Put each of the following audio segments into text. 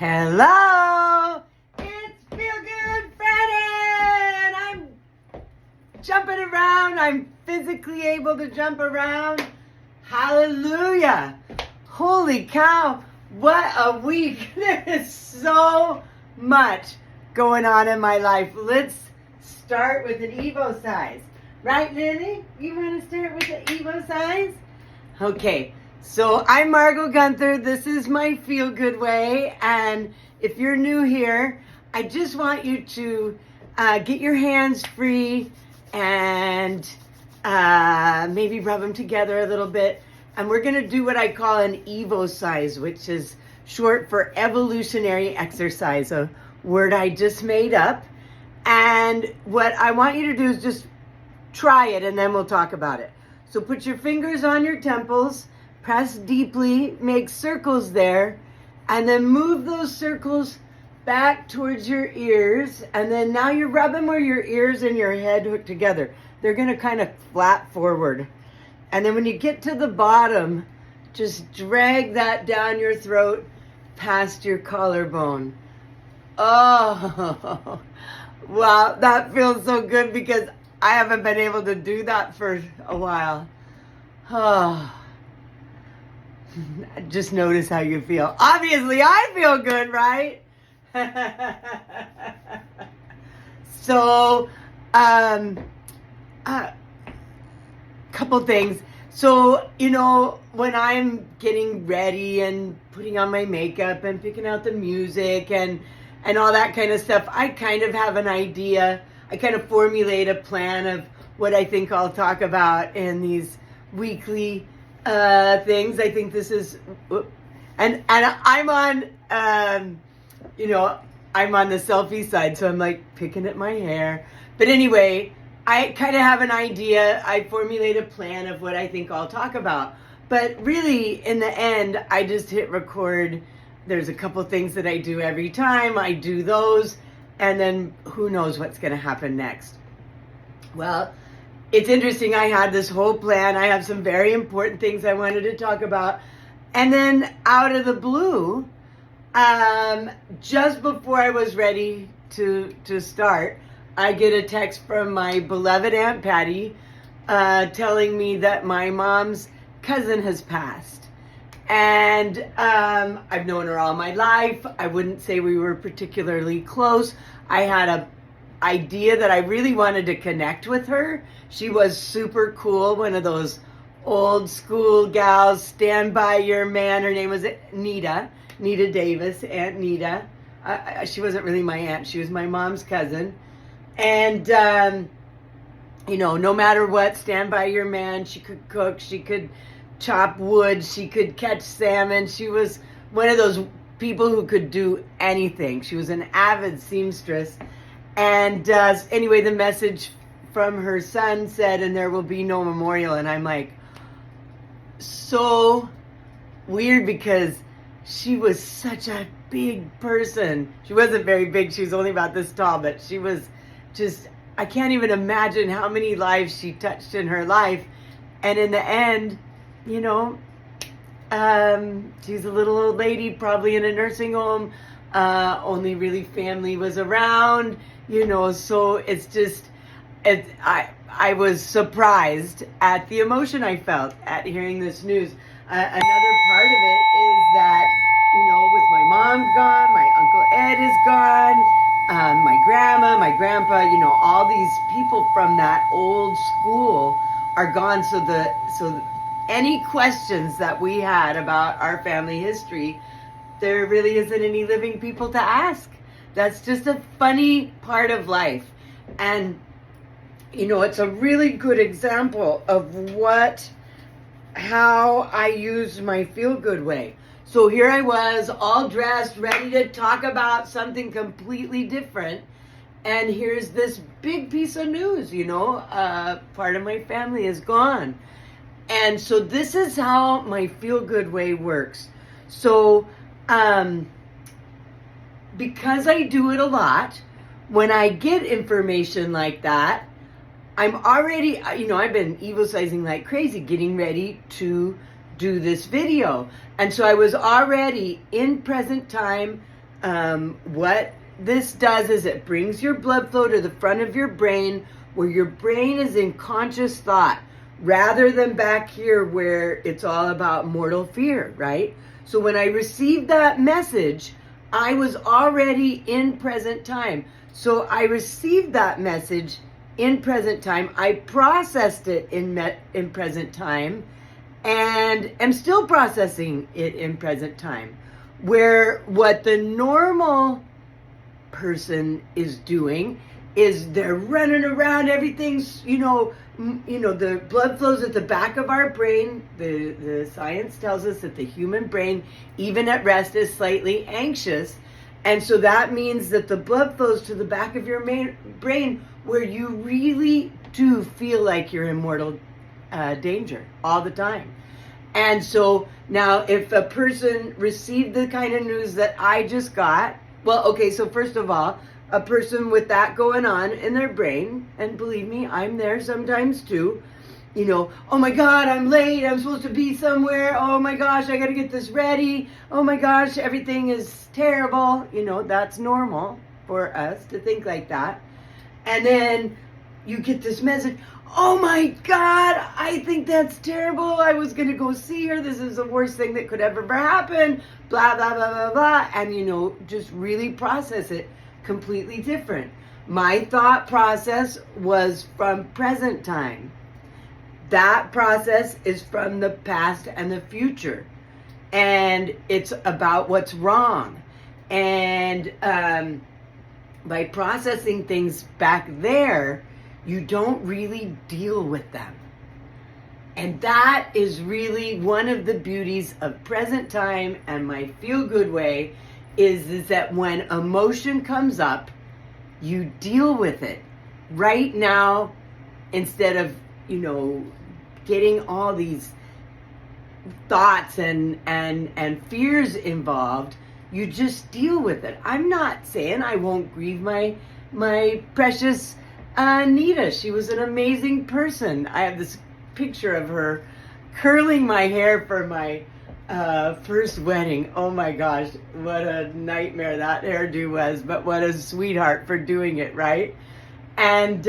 Hello, it's Feel Good Friday, and I'm jumping around. I'm physically able to jump around. Hallelujah. Holy cow, what a week. There is so much going on in my life. Let's start with an Evo size. Right, Lily? You want to start with the Evo size? Okay. So I'm Margot Gunther. This is my Feel Good Way. And if you're new here, I just want you to get your hands free and maybe rub them together a little bit. And we're going to do what I call an Evo size, which is short for evolutionary exercise, a word I just made up. And what I want you to do is just try it, and then we'll talk about it. So put your fingers on your temples. Press deeply, make circles there, and then move those circles back towards your ears. And then now you're rubbing where your ears and your head hook together. They're going to kind of flap forward. And then when you get to the bottom, just drag that down your throat past your collarbone. Oh, wow, that feels so good because I haven't been able to do that for a while. Oh. Just notice how you feel. Obviously, I feel good, right? So, couple things. So, when I'm getting ready and putting on my makeup and picking out the music and all that kind of stuff, I kind of have an idea. I kind of formulate a plan of what I think I'll talk about in these weekly things. I think this is, and I'm on, I'm on the selfie side, so I'm like picking at my hair. But anyway, I kind of have an idea. I formulate a plan of what I think I'll talk about. But really, in the end, I just hit record. There's a couple things that I do every time. I do those, and then who knows what's going to happen next. Well, it's interesting. I had this whole plan. I have some very important things I wanted to talk about. And then out of the blue, just before I was ready to start, I get a text from my beloved Aunt Patty telling me that my mom's cousin has passed. And I've known her all my life. I wouldn't say we were particularly close. I had a idea that I really wanted to connect with her. She was super cool, one of those old school gals, stand by your man. Her name was Nita Davis, Aunt Nita. She wasn't really my aunt. She was my mom's cousin. And, no matter what, stand by your man. She could cook. She could chop wood. She could catch salmon. She was one of those people who could do anything. She was an avid seamstress. And anyway, the message from her son said, and there will be no memorial. And I'm like, so weird because she was such a big person. She wasn't very big. She was only about this tall, but she was just, I can't even imagine how many lives she touched in her life. And in the end, she's a little old lady, probably in a nursing home. Only really family was around, so it's just, I was surprised at the emotion I felt at hearing this news. Another part of it is that, with my mom gone, my Uncle Ed is gone, my grandma, my grandpa, all these people from that old school are gone. So any questions that we had about our family history, there really isn't any living people to ask. That's just a funny part of life. And, it's a really good example of how I use my feel-good way. So here I was, all dressed, ready to talk about something completely different. And here's this big piece of news, part of my family is gone. And so this is how my feel-good way works. So, because I do it a lot, when I get information like that, I'm already, I've been evo-sizing like crazy, getting ready to do this video. And so I was already in present time what this does is it brings your blood flow to the front of your brain, where your brain is in conscious thought, rather than back here where it's all about mortal fear, right? So when I received that message, I was already in present time. So I received that message in present time. I processed it in present time, and am still processing it in present time. Where what the normal person is doing is they're running around, everything's, the blood flows at the back of our brain. The science tells us that the human brain, even at rest, is slightly anxious. And so that means that the blood flows to the back of your brain, where you really do feel like you're in mortal danger all the time. And so now if a person received the kind of news that I just got, well, okay, so first of all, a person with that going on in their brain, and believe me, I'm there sometimes too, oh my God, I'm late, I'm supposed to be somewhere, oh my gosh, I gotta get this ready, oh my gosh, everything is terrible, that's normal for us to think like that. And then you get this message, oh my God, I think that's terrible, I was gonna go see her, this is the worst thing that could ever happen, blah, blah, blah, blah, blah, and just really process it completely different. My thought process was from present time. That process is from the past and the future. And it's about what's wrong. And by processing things back there, you don't really deal with them. And that is really one of the beauties of present time and my feel-good way is that when emotion comes up, you deal with it right now instead of, getting all these thoughts and fears involved. You just deal with it. I'm not saying I won't grieve my precious Anita. She was an amazing person. I have this picture of her curling my hair for my first wedding. Oh my gosh, what a nightmare that hairdo was, but what a sweetheart for doing it, right? And,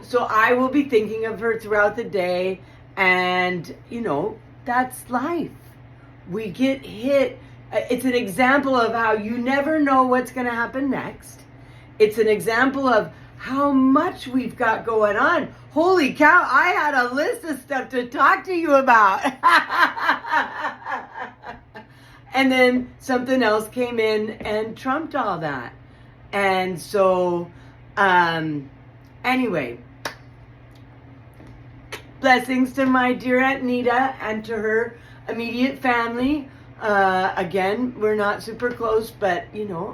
so I will be thinking of her throughout the day, and, that's life. We get hit. It's an example of how you never know what's going to happen next. It's an example of how much we've got going on. Holy cow, I had a list of stuff to talk to you about. And then something else came in and trumped all that. And so, anyway, blessings to my dear Aunt Nita and to her immediate family. Again, we're not super close, but,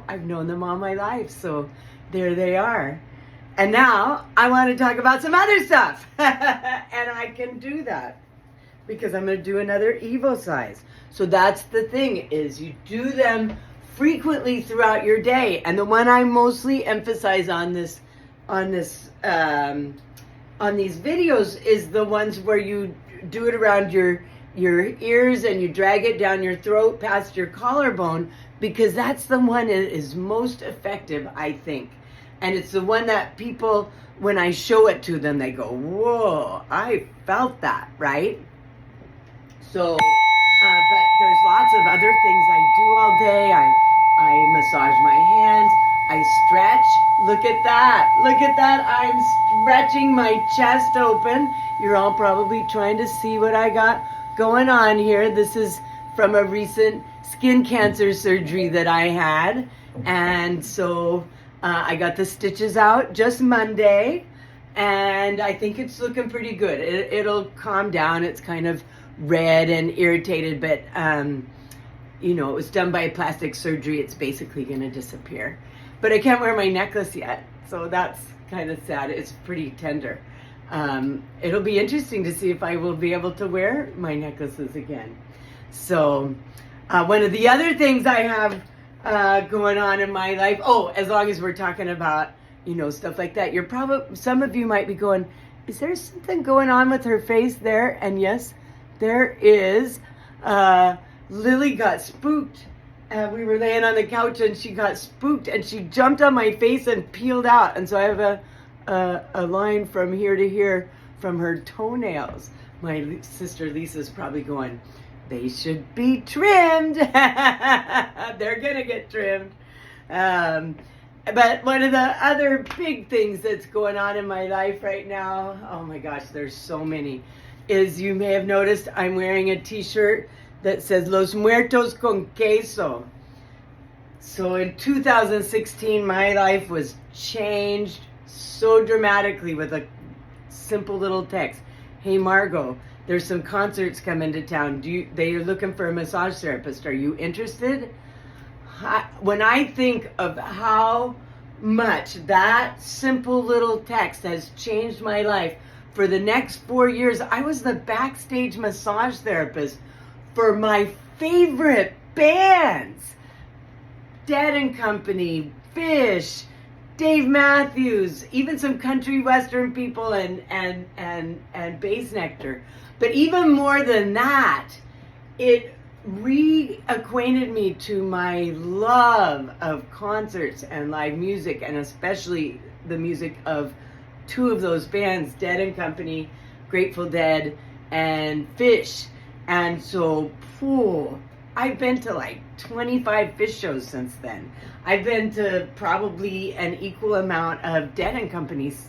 I've known them all my life, so there they are. And now I want to talk about some other stuff. And I can do that because I'm going to do another Evo size. So that's the thing, is you do them frequently throughout your day. And the one I mostly emphasize on these videos is the ones where you do it around your ears and you drag it down your throat past your collarbone, because that's the one that is most effective, I think. And it's the one that people, when I show it to them, they go, whoa, I felt that, right? So, but there's lots of other things I do all day. I massage my hands. I stretch. Look at that. Look at that. I'm stretching my chest open. You're all probably trying to see what I got going on here. This is from a recent skin cancer surgery that I had. And so I got the stitches out just Monday, and I think it's looking pretty good. It'll calm down. It's kind of red and irritated, but it was done by plastic surgery. It's basically going to disappear. But I can't wear my necklace yet, so that's kind of sad. It's pretty tender. It'll be interesting to see if I will be able to wear my necklaces again. So one of the other things I have going on in my life. Oh, as long as we're talking about, stuff like that. Some of you might be going, is there something going on with her face there? And yes, there is. Lily got spooked we were laying on the couch and she got spooked and she jumped on my face and peeled out. And so I have a line from here to here from her toenails. My sister Lisa's probably going, they should be trimmed. They're gonna get trimmed. But one of the other big things that's going on in my life right now, oh my gosh, there's so many, is you may have noticed I'm wearing a t-shirt that says Los Muertos con Queso. So in 2016, my life was changed so dramatically with a simple little text. Hey Margot, there's some concerts coming to town. They are looking for a massage therapist. Are you interested? When I think of how much that simple little text has changed my life, for the next 4 years, I was the backstage massage therapist for my favorite bands. Dead and Company, Fish, Dave Matthews, even some country western people and Bass Nectar. But even more than that, it reacquainted me to my love of concerts and live music, and especially the music of two of those bands, Dead and Company, Grateful Dead, and Fish. And so, I've been to like 25 Fish shows since then. I've been to probably an equal amount of Dead and Company's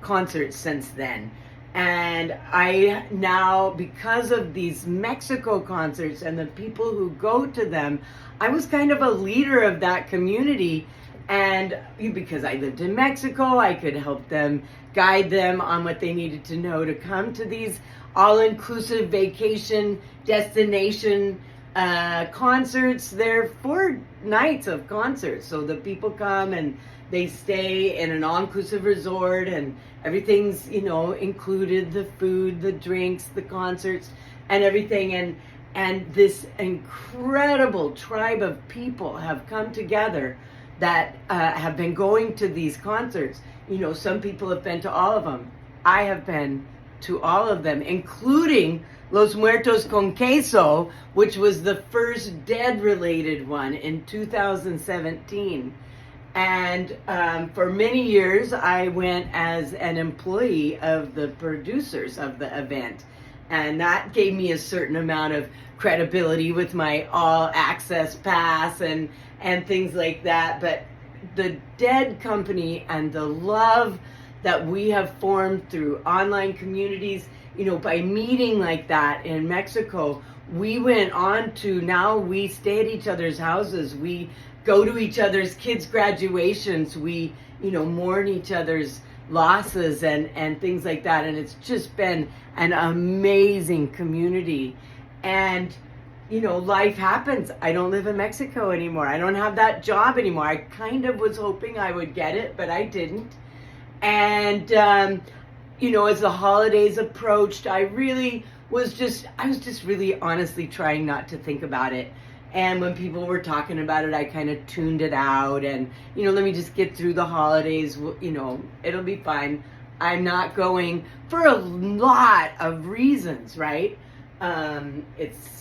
concerts since then. And I now, because of these Mexico concerts and the people who go to them, I was kind of a leader of that community. And because I lived in Mexico, I could help them, guide them on what they needed to know to come to these all-inclusive vacation destination concerts. They're 4 nights of concerts. So the people come and they stay in an all-inclusive resort and everything's, included, the food, the drinks, the concerts, and everything. And this incredible tribe of people have come together that have been going to these concerts. Some people have been to all of them. I have been to all of them, including Los Muertos con Queso, which was the first Dead-related one in 2017. And for many years, I went as an employee of the producers of the event. And that gave me a certain amount of credibility with my all-access pass and things like that. But the Dead Company and the love that we have formed through online communities, by meeting like that in Mexico, we went on to, now we stay at each other's houses. We go to each other's kids' graduations. We, mourn each other's losses and things like that. And it's just been an amazing community. And, life happens. I don't live in Mexico anymore. I don't have that job anymore. I kind of was hoping I would get it, but I didn't. And, as the holidays approached, I was just really honestly trying not to think about it. And when people were talking about it, I kind of tuned it out and, let me just get through the holidays, it'll be fine. I'm not going for a lot of reasons, right? It's,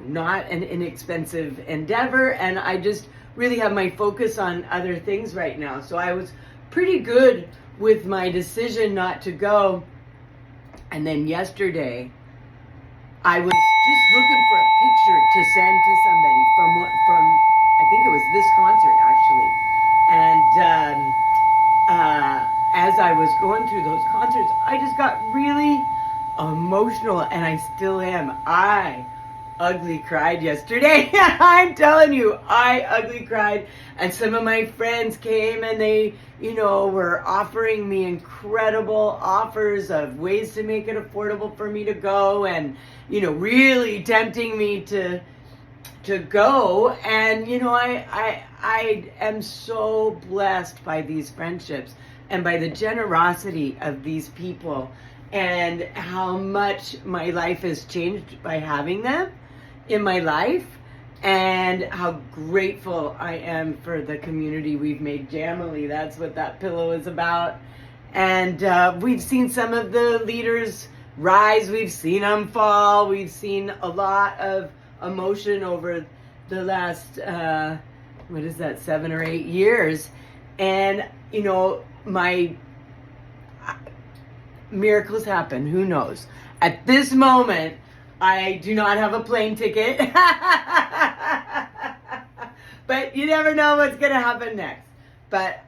not an inexpensive endeavor, and I just really have my focus on other things right now. So I was pretty good with my decision not to go. And then yesterday, I was just looking for a picture to send to somebody from I think it was this concert actually. And as I was going through those concerts, I just got really emotional, and I still am. I ugly cried yesterday. I'm telling you, I ugly cried. And some of my friends came and they, were offering me incredible offers of ways to make it affordable for me to go, and, really tempting me to go. And, I am so blessed by these friendships and by the generosity of these people and how much my life has changed by having them in my life, and how grateful I am for the community we've made. Jamily, that's what that pillow is about. And we've seen some of the leaders rise, we've seen them fall, we've seen a lot of emotion over the last, 7 or 8 years. And, you know, my miracles happen. Who knows? At this moment, I do not have a plane ticket. But you never know what's going to happen next. But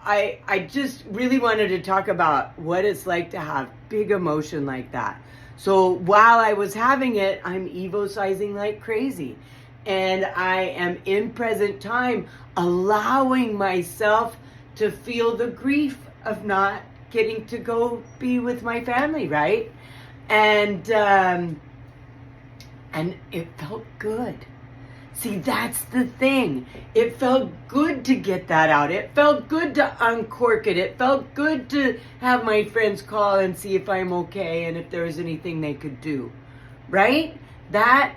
I just really wanted to talk about what it's like to have big emotion like that. So while I was having it, I'm evo-sizing like crazy. And I am in present time allowing myself to feel the grief of not getting to go be with my family, right? And it felt good. See, that's the thing. It felt good to get that out. It felt good to uncork it. It felt good to have my friends call and see if I'm okay and if there was anything they could do, right? That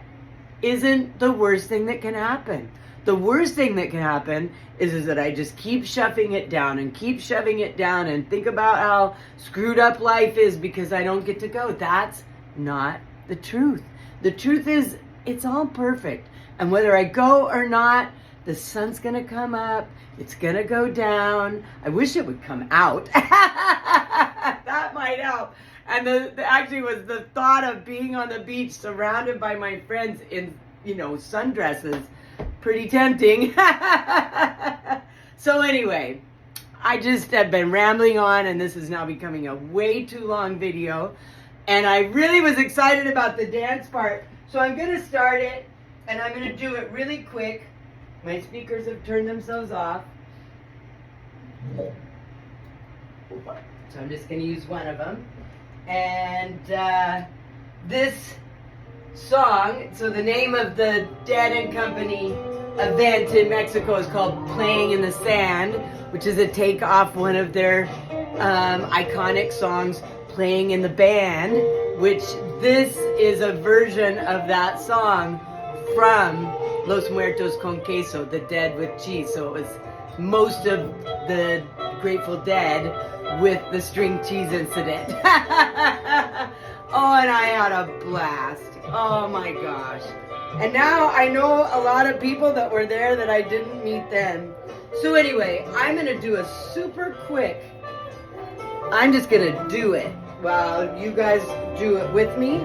isn't the worst thing that can happen. The worst thing that can happen is that I just keep shoving it down and keep shoving it down and think about how screwed up life is because I don't get to go. That's not the truth. The truth is it's all perfect. And whether I go or not, the sun's going to come up. It's going to go down. I wish it would come out. That might help. And actually was the thought of being on the beach surrounded by my friends in, sundresses. Pretty tempting. So anyway, I just have been rambling on, and this is now becoming a way too long video. And I really was excited about the dance part. So I'm going to start it, and I'm going to do it really quick. My speakers have turned themselves off. So I'm just going to use one of them. And this song, so the name of the Dead and Company event in Mexico is called Playing in the Sand, which is a take off one of their iconic songs, Playing in the Band, which this is a version of that song from Los Muertos con Queso, the Dead with Cheese. So it was most of the Grateful Dead with the string cheese incident. Oh, and I had a blast. Oh my gosh. And now I know a lot of people that were there that I didn't meet then. So anyway, I'm going to do a super quick, I'm just going to do it while you guys do it with me.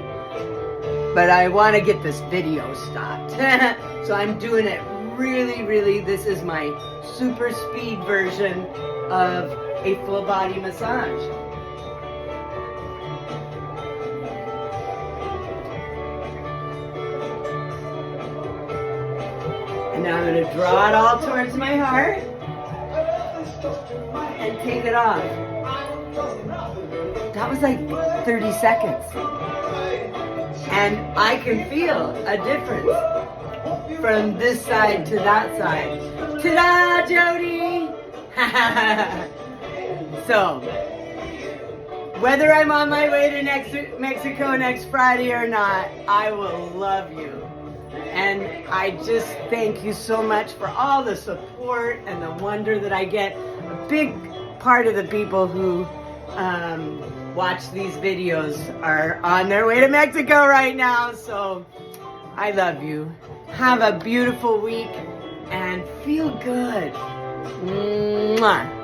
But I want to get this video stopped. So I'm doing it really, this is my super speed version of a full body massage. And now I'm going to draw it all towards my heart and take it off. That was like 30 seconds. And I can feel a difference from this side to that side. Ta-da, Jody! So, whether I'm on my way to Mexico next Friday or not, I will love you. And I just thank you so much for all the support and the wonder that I get. A big part of the people who watch these videos are on their way to Mexico right now. So I love you. Have a beautiful week and feel good. Mwah.